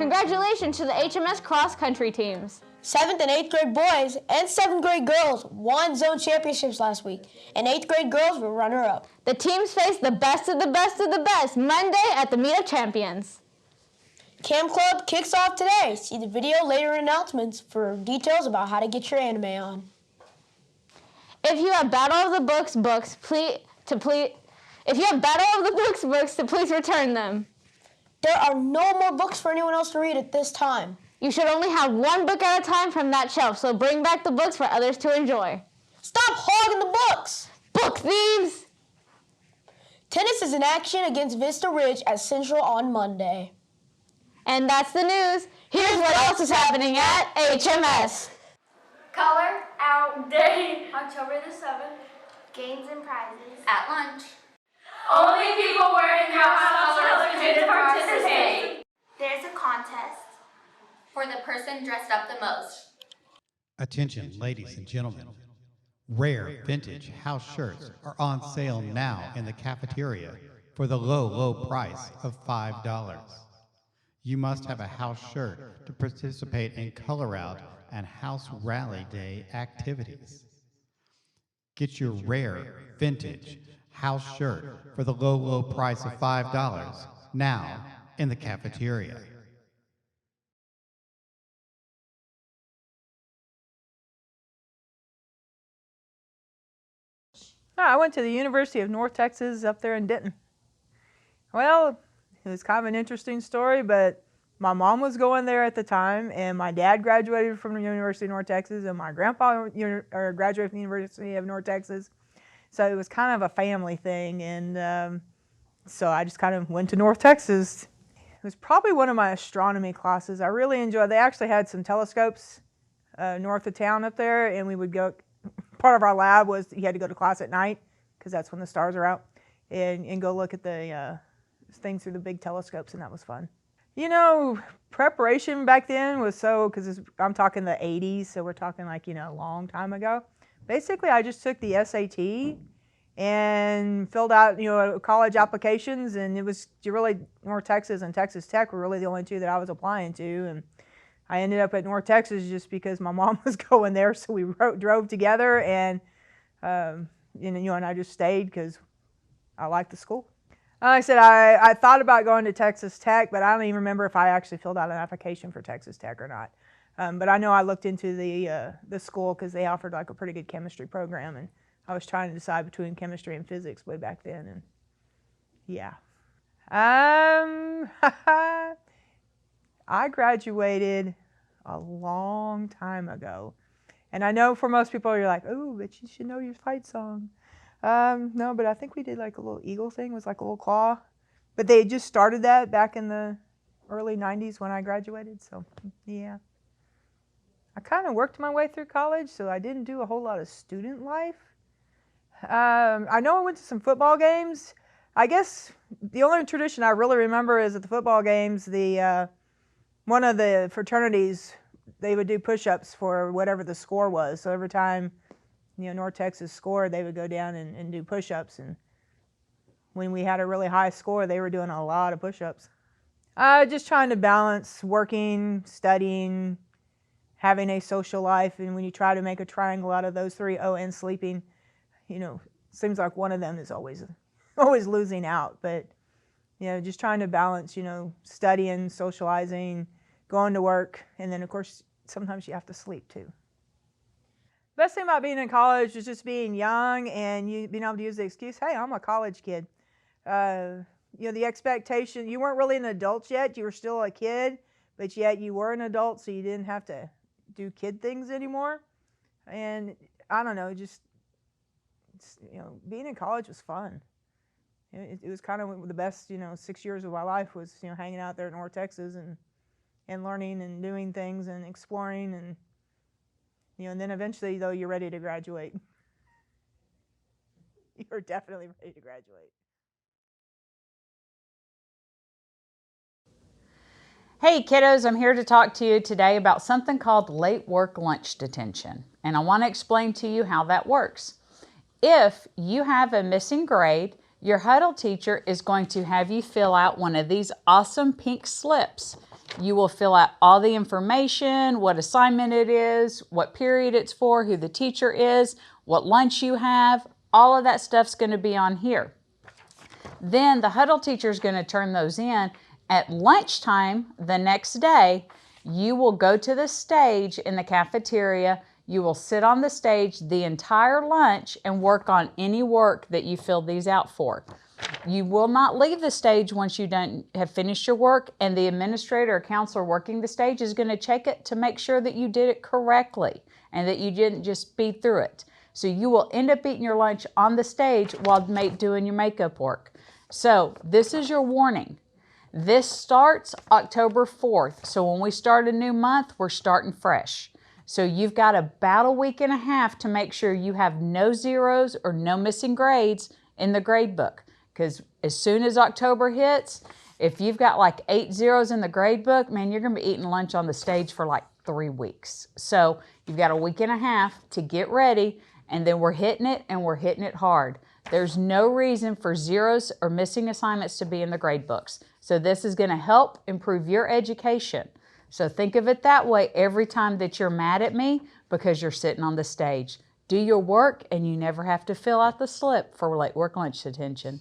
Congratulations to the HMS cross-country teams. 7th and 8th grade boys and 7th grade girls won zone championships last week, and 8th grade girls were runner-up. The teams faced the best of the best of the best Monday at the Meet of Champions. Cam Club kicks off today. See the video later in announcements for details about how to get your anime on. If you have Battle of the Books books, please return them. There are no more books for anyone else to read at this time. You should only have one book at a time from that shelf, so bring back the books for others to enjoy. Stop hogging the books! Book thieves! Tennis is in action against Vista Ridge at Central on Monday. And that's the news. Here's what else is happening at HMS. Color Out Day, October the 7th. Games and prizes at lunch. Only people wearing house colors can participate. There's a contest for the person dressed up the most. Attention, ladies and gentlemen. Rare vintage house shirts are on sale now in the cafeteria for the low price of $5. You must have a house shirt to participate in Color Out and House Rally Day activities. Get your rare vintage house shirt for the low price of $5 now in the cafeteria. I went to the University of North Texas up there in Denton. Well, it was kind of an interesting story, but my mom was going there at the time, and my dad graduated from the University of North Texas, and my grandpa graduated from the University of North Texas. So it was kind of a family thing, and so I just kind of went to North Texas. It was probably one of my astronomy classes. I really enjoyed. They actually had some telescopes north of town up there, and we would go. Part of our lab was you had to go to class at night because that's when the stars are out, and go look at the things through the big telescopes, and that was fun. You know, preparation back then was because I'm talking the 80s, so we're talking like, a long time ago. Basically, I just took the SAT and filled out, college applications, and it was really North Texas and Texas Tech were really the only two that I was applying to, and I ended up at North Texas just because my mom was going there, so we drove together, and and I just stayed because I liked the school. Like I said, I thought about going to Texas Tech, but I don't even remember if I actually filled out an application for Texas Tech or not. But I know I looked into the school because they offered like a pretty good chemistry program, and I was trying to decide between chemistry and physics way back then, and yeah. I graduated a long time ago, and I know for most people you're like, oh, but you should know your fight song. No, but I think we did like a little eagle thing. It was like a little claw, but they just started that back in the early 90s when I graduated, so yeah. I kind of worked my way through college, so I didn't do a whole lot of student life. I know I went to some football games. I guess the only tradition I really remember is at the football games, one of the fraternities, they would do push-ups for whatever the score was. So every time, North Texas scored, they would go down and do push-ups. And when we had a really high score, they were doing a lot of push-ups. Just trying to balance working, studying, having a social life. And when you try to make a triangle out of those three, and sleeping, seems like one of them is always losing out. But, just trying to balance, studying, socializing, going to work, and then, of course, sometimes you have to sleep, too. Best thing about being in college is just being young and you being able to use the excuse, hey, I'm a college kid. The expectation, you weren't really an adult yet. You were still a kid, but yet you were an adult, so you didn't have to do kid things anymore. And I don't know, just, being in college was fun. It was kind of the best, 6 years of my life was, hanging out there in North Texas and learning and doing things and exploring, and and then eventually, though, you're ready to graduate. You're definitely ready to graduate. Hey kiddos, I'm here to talk to you today about something called late work lunch detention, and I want to explain to you how that works. If you have a missing grade, your huddle teacher is going to have you fill out one of these awesome pink slips. You will fill out all the information, what assignment it is, what period it's for, who the teacher is, what lunch you have. All of that stuff's going to be on here. Then the huddle teacher is going to turn those in. At lunchtime the next day, you will go to the stage in the cafeteria. You will sit on the stage the entire lunch and work on any work that you filled these out for. You will not leave the stage once you have finished your work, and the administrator or counselor working the stage is going to check it to make sure that you did it correctly and that you didn't just speed through it. So you will end up eating your lunch on the stage while doing your makeup work. So this is your warning. This starts October 4th. So when we start a new month, we're starting fresh. So you've got about a week and a half to make sure you have no zeros or no missing grades in the grade book. Because as soon as October hits, if you've got like 8 zeros in the grade book, man, you're going to be eating lunch on the stage for like 3 weeks. So you've got a week and a half to get ready, and then we're hitting it, and we're hitting it hard. There's no reason for zeros or missing assignments to be in the grade books. So this is going to help improve your education. So think of it that way every time that you're mad at me because you're sitting on the stage. Do your work, and you never have to fill out the slip for late work lunch detention.